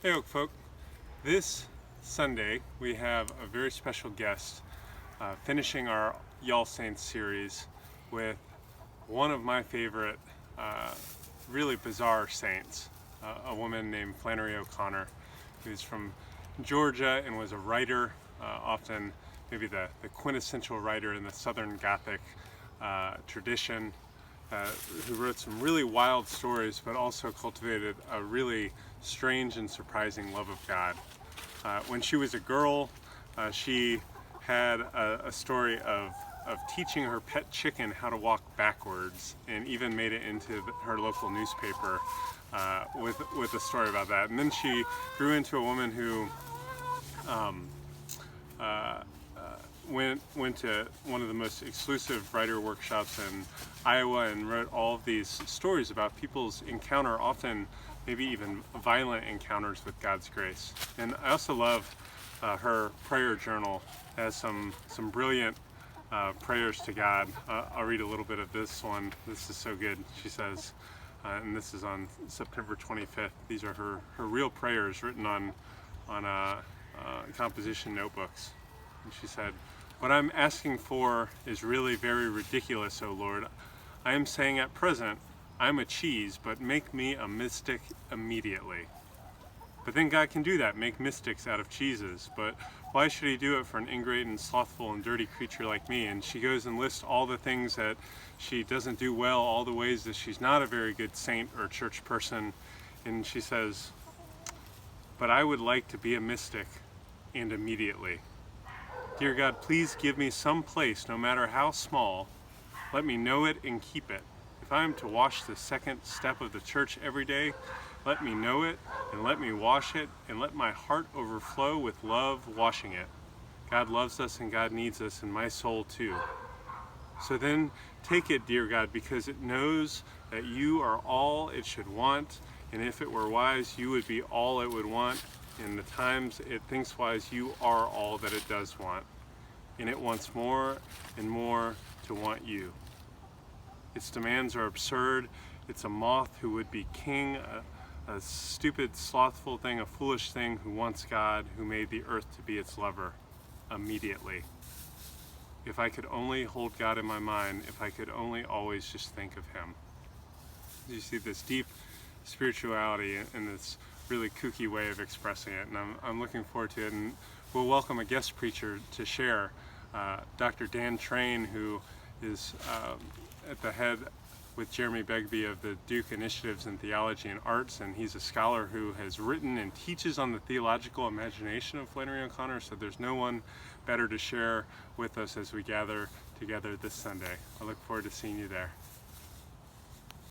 Hey Oak folk, this Sunday we have a very special guest finishing our Y'all Saints series with one of my favorite really bizarre saints, a woman named Flannery O'Connor, who's from Georgia and was a writer, often maybe the quintessential writer in the Southern Gothic tradition, who wrote some really wild stories, but also cultivated a really strange and surprising love of God. When she was a girl, she had a story of teaching her pet chicken how to walk backwards, and even made it into her local newspaper with a story about that. And then she grew into a woman who went to one of the most exclusive writer workshops in Iowa and wrote all of these stories about people's encounter, often maybe even violent encounters with God's grace. And I also love her prayer journal. It has some brilliant prayers to God. I'll read a little bit of this one. This is so good. She says, and this is on September 25th. These are her real prayers written on composition notebooks. And she said, "What I'm asking for is really very ridiculous, O Lord. I am saying at present, I'm a cheese, but make me a mystic immediately." But then God can do that, make mystics out of cheeses. But why should he do it for an ingrate and slothful and dirty creature like me? And she goes and lists all the things that she doesn't do well, all the ways that she's not a very good saint or church person. And she says, "But I would like to be a mystic, and immediately. Dear God, please give me some place, no matter how small. Let me know it and keep it. If I am to wash the second step of the church every day, let me know it and let me wash it, and let my heart overflow with love washing it. God loves us and God needs us, and my soul too. So then take it, dear God, because it knows that you are all it should want, and if it were wise, you would be all it would want. In the times it thinks wise, you are all that it does want, and it wants more and more to want you. Its demands are absurd. It's a moth who would be king, a stupid, slothful thing, a foolish thing who wants God, who made the earth to be its lover, immediately. If I could only hold God in my mind, if I could only always just think of him." You see this deep spirituality in this really kooky way of expressing it, and I'm looking forward to it. And we'll welcome a guest preacher to share, Dr. Dan Train, who is at the head with Jeremy Begbie of the Duke Initiatives in Theology and Arts, and he's a scholar who has written and teaches on the theological imagination of Flannery O'Connor, so there's no one better to share with us as we gather together this Sunday. I look forward to seeing you there.